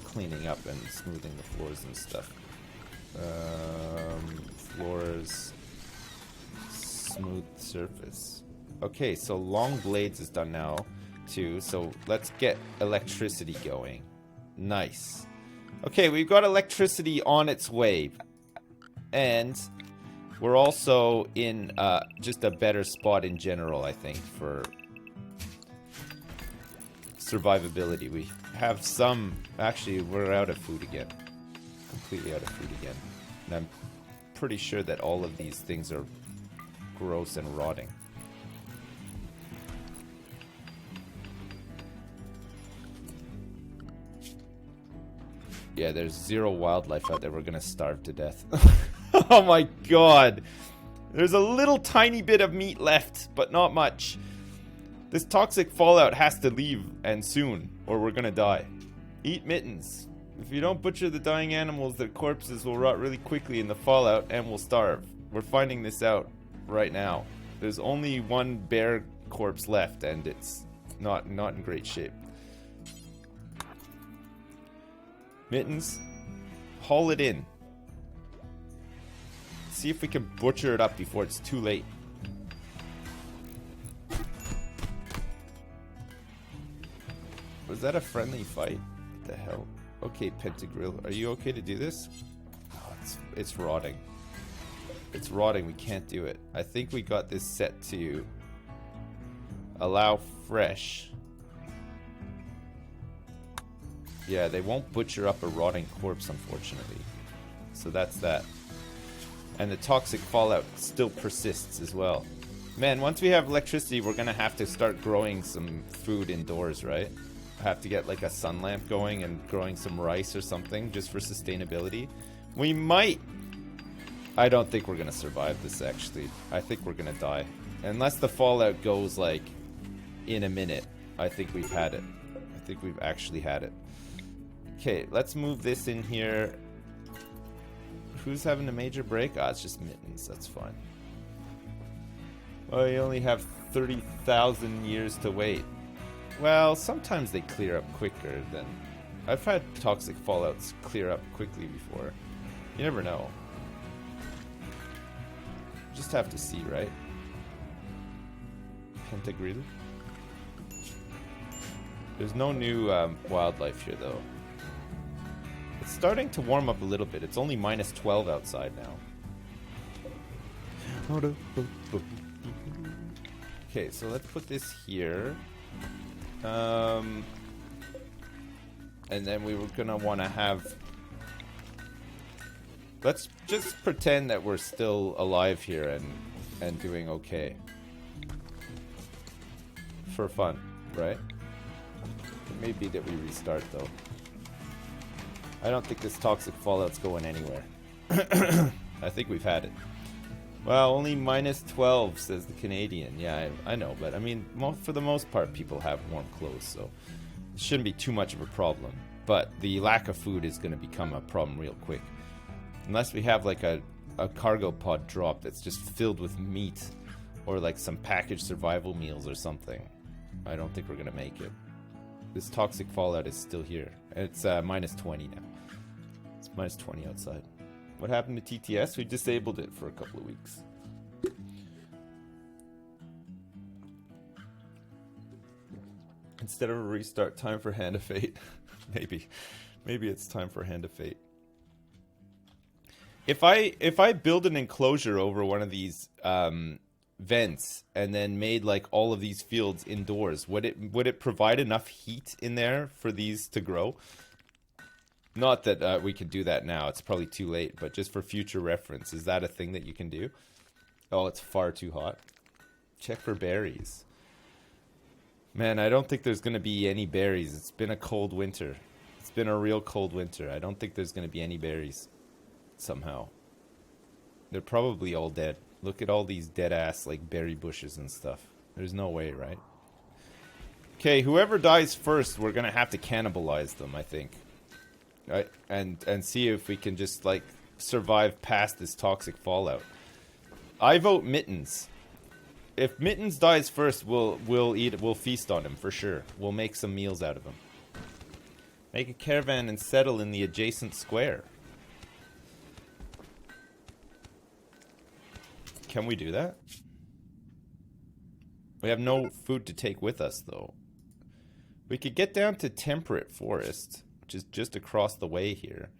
Cleaning up and smoothing the floors and stuff. Floors. Smooth surface. Okay, so long blades is done now too. So let's get electricity going. Nice. Okay, we've got electricity on its way. And we're also in just a better spot in general, I think, for survivability. We have some... Actually, we're out of food again. Completely out of food again. And I'm pretty sure that all of these things are gross and rotting. Yeah, there's 0 wildlife out there. We're gonna starve to death. Oh my god! There's a little tiny bit of meat left, but not much. This toxic fallout has to leave, and soon, or we're gonna die. Eat mittens. If you don't butcher the dying animals, their corpses will rot really quickly in the fallout and will starve. We're finding this out right now. There's only 1 bear corpse left, and it's not in great shape. Mittens, haul it in. See if we can butcher it up before it's too late. Was that a friendly fight? What the hell? Okay, Pentagrill, are you okay to do this? Oh, it's rotting. It's rotting, we can't do it. I think we got this set to allow fresh. Yeah, they won't butcher up a rotting corpse, unfortunately. So that's that. And the toxic fallout still persists as well. Man, once we have electricity, we're gonna have to start growing some food indoors, right? Have to get like a sun lamp going and growing some rice or something just for sustainability. We might... I don't think we're gonna survive this, actually. I think we're gonna die. Unless the fallout goes like in a minute. I think we've had it. I think we've actually had it. Okay, let's move this in here. Who's having a major break? Ah, it's just Mittens. That's fine. Well, you only have 30,000 years to wait. Well, sometimes they clear up quicker than... I've had toxic fallouts clear up quickly before. You never know. Just have to see, right? Pentagrill. There's no new wildlife here, though. It's starting to warm up a little bit. It's only minus 12 outside now. Okay, so let's put this here. And then we were gonna want to have... Let's just pretend that we're still alive here and doing okay. For fun, right? It may be that we restart, though. I don't think this toxic fallout's going anywhere. I think we've had it. Well, only minus 12, says the Canadian. Yeah, I know, but I mean, for the most part, people have warm clothes, so it shouldn't be too much of a problem. But the lack of food is going to become a problem real quick. Unless we have like a cargo pod drop that's just filled with meat, or like some packaged survival meals or something. I don't think we're going to make it. This toxic fallout is still here. It's minus 20 now. It's minus 20 outside. What happened to TTS? We disabled it for a couple of weeks. Instead of a restart, time for Hand of Fate. Maybe it's time for Hand of Fate. If I build an enclosure over one of these vents and then made like all of these fields indoors, would it provide enough heat in there for these to grow? Not that we could do that now. It's probably too late, but just for future reference, is that a thing that you can do? Oh, it's far too hot. Check for berries. Man, I don't think there's going to be any berries. It's been a cold winter. It's been a real cold winter. I don't think there's going to be any berries. Somehow. They're probably all dead. Look at all these dead-ass, like, berry bushes and stuff. There's no way, right? Okay, whoever dies first, we're going to have to cannibalize them, I think. Right? And see if we can just, like, survive past this toxic fallout. I vote Mittens. If Mittens dies first, we'll feast on him for sure. We'll make some meals out of him. Make a caravan and settle in the adjacent square. Can we do that? We have no food to take with us, though. We could get down to Temperate Forest, which is just across the way here,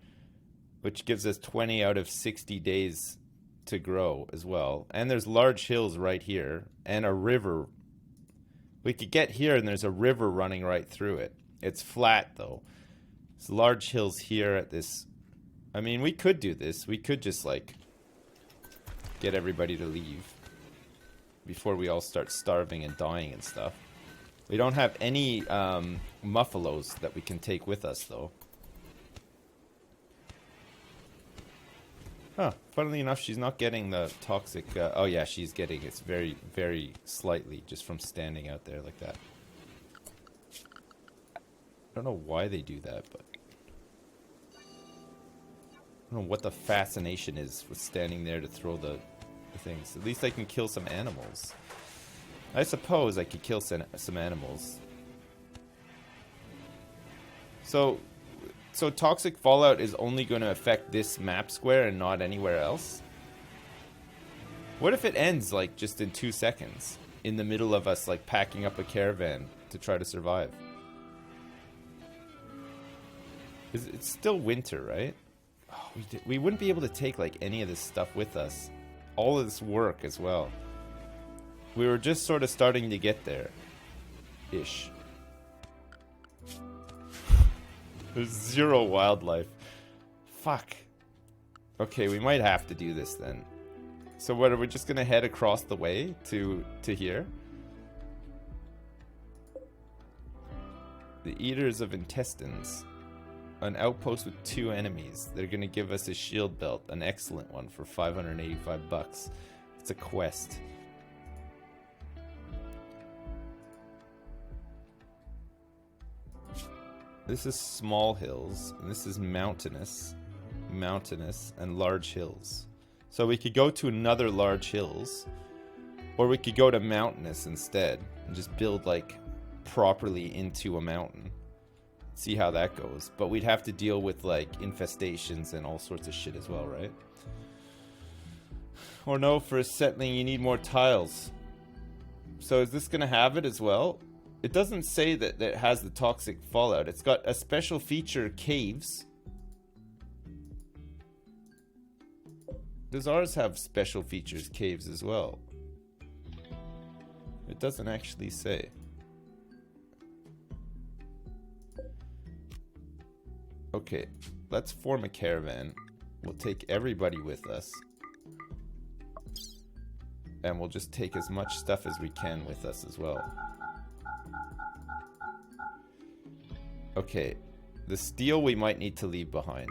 which gives us 20 out of 60 days to grow as well. And there's large hills right here, and a river. We could get here, and there's a river running right through it. It's flat, though. There's large hills here at this. I mean, we could do this. We could just, like, get everybody to leave before we all start starving and dying and stuff. We don't have any muffalos that we can take with us, though. Huh. Funnily enough, she's not getting the toxic... oh, yeah, she's getting it very, very slightly just from standing out there like that. I don't know why they do that, but... I don't know what the fascination is with standing there to throw the things. At least I can kill some animals. I suppose I could kill some animals. So toxic fallout is only going to affect this map square and not anywhere else? What if it ends like just in 2 seconds in the middle of us like packing up a caravan to try to survive? It's still winter, right? Oh, we wouldn't be able to take like any of this stuff with us. All of this work as well. We were just sort of starting to get there. Ish. There's zero wildlife. Fuck. Okay, we might have to do this then. So what, are we just gonna head across the way to here? The Eaters of Intestines. An outpost with 2 enemies. They're gonna give us a shield belt, an excellent one for 585 bucks. It's a quest. This is small hills, and this is mountainous, and large hills. So we could go to another large hills, or we could go to mountainous instead, and just build like properly into a mountain. See how that goes. But we'd have to deal with like infestations and all sorts of shit as well, right? Or no, for settling you need more tiles. So is this gonna have it as well? It doesn't say that it has the toxic fallout. It's got a special feature, caves. Does ours have special features, caves as well? It doesn't actually say. Okay, let's form a caravan. We'll take everybody with us. And we'll just take as much stuff as we can with us as well. Okay, the steel we might need to leave behind.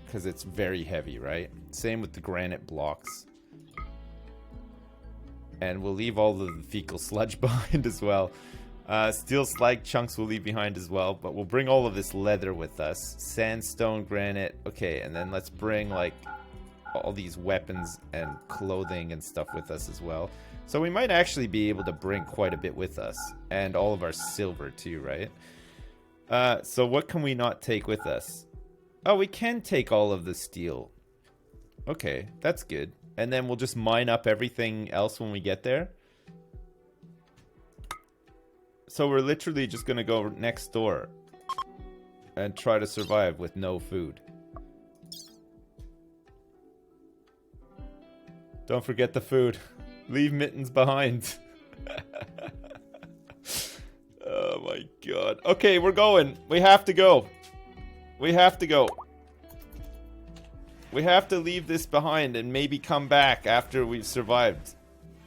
Because it's very heavy, right? Same with the granite blocks. And we'll leave all the fecal sludge behind as well. Steel slag chunks we'll leave behind as well, but we'll bring all of this leather with us. Sandstone, granite, okay, and then let's bring like all these weapons and clothing and stuff with us as well. So we might actually be able to bring quite a bit with us, and all of our silver too, right? So what can we not take with us? Oh, we can take all of the steel. Okay, that's good. And then we'll just mine up everything else when we get there. So we're literally just gonna go next door and try to survive with no food. Don't forget the food. Leave Mittens behind. Oh my god. Okay, we're going. We have to go. We have to go. We have to leave this behind and maybe come back after we've survived.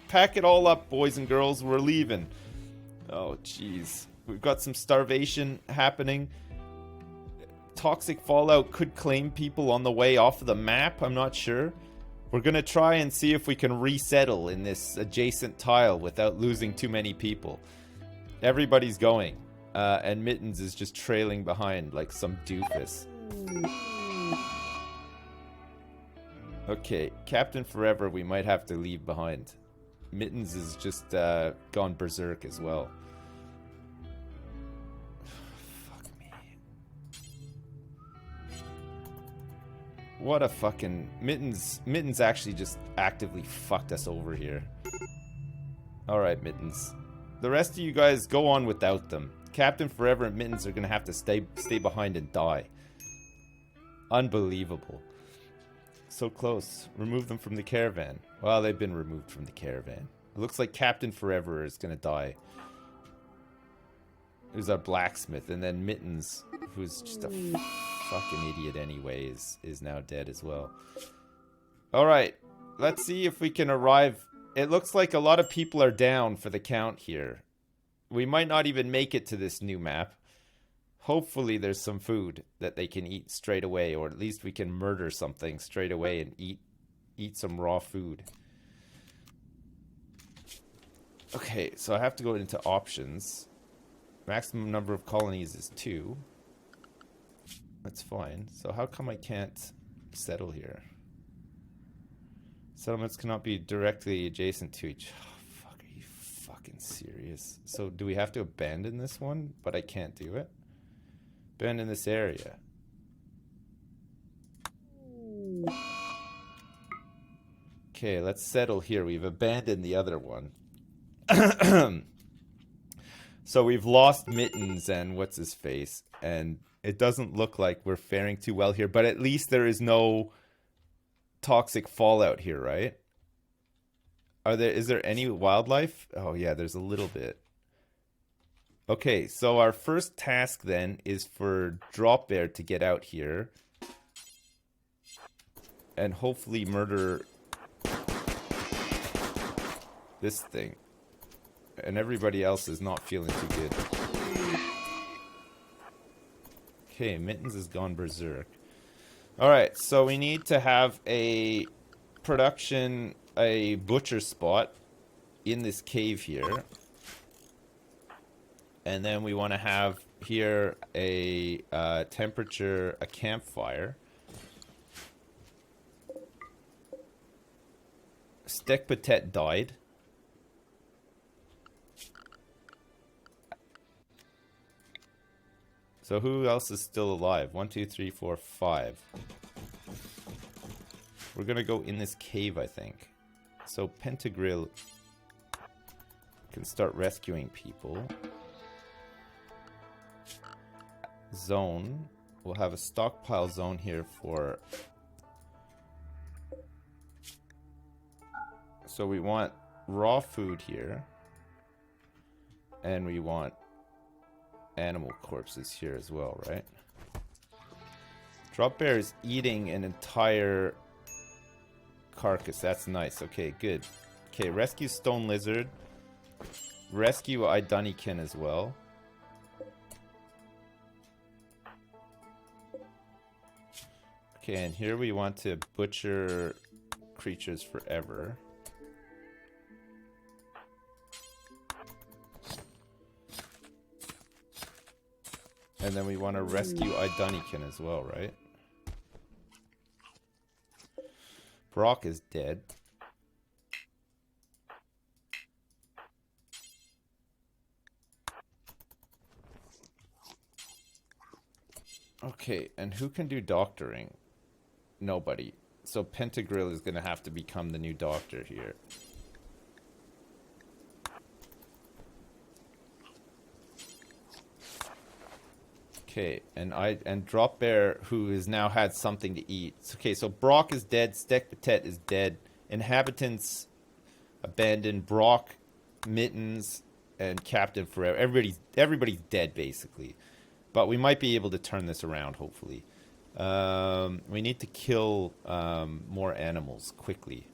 Pack it all up, boys and girls. We're leaving. Oh, jeez. We've got some starvation happening. Toxic fallout could claim people on the way off of the map. I'm not sure. We're going to try and see if we can resettle in this adjacent tile without losing too many people. Everybody's going. And Mittens is just trailing behind like some doofus. Okay, Captain Forever we might have to leave behind. Mittens is just gone berserk as well. Fuck me. What a fucking... Mittens actually just actively fucked us over here. Alright, Mittens. The rest of you guys go on without them. Captain Forever and Mittens are gonna have to stay behind and die. Unbelievable. So close. Remove them from the caravan. Well, they've been removed from the caravan. It looks like Captain Forever is gonna die. Who's our blacksmith, and then Mittens, who's just a fucking idiot anyway, is now dead as well. Alright, let's see if we can arrive. It looks like a lot of people are down for the count here. We might not even make it to this new map. Hopefully there's some food that they can eat straight away, or at least we can murder something straight away and eat some raw food. Okay, so I have to go into options. Maximum number of colonies is 2. That's fine. So how come I can't settle here? Settlements cannot be directly adjacent to each... Oh, fuck, are you fucking serious? So do we have to abandon this one? But I can't do it? Abandon this area. Okay, let's settle here. We've abandoned the other one. So we've lost Mittens and what's his face, and it doesn't look like we're faring too well here, but at least there is no toxic fallout here, right? Is there any wildlife? Oh yeah, there's a little bit. Okay, so our first task then is for Drop Bear to get out here and hopefully murder this thing. And everybody else is not feeling too good. Okay, Mittens has gone berserk. Alright, so we need to have a butcher spot in this cave here. And then we want to have here a temperature, a campfire. Steak Patet died. So who else is still alive? 1, 2, 3, 4, 5. We're gonna go in this cave, I think. So Pentagrill can start rescuing people. Zone. We'll have a stockpile zone here for... So we want raw food here. And we want animal corpses here as well, right? Drop Bear is eating an entire carcass. That's nice. Okay, good. Okay, rescue Stone Lizard. Rescue Idunnykin as well. Okay, and here we want to butcher creatures forever. And then we want to rescue Idunnykin as well, right? Brock is dead. Okay, and who can do doctoring? Nobody. So Pentagrill is going to have to become the new doctor here. Okay, and Drop Bear, who has now had something to eat. Okay, so Brock is dead, Steak Patet is dead, Inhabitants abandoned. Brock, Mittens, and Captain Forever. Everybody's dead basically. But we might be able to turn this around, hopefully. We need to kill more animals quickly.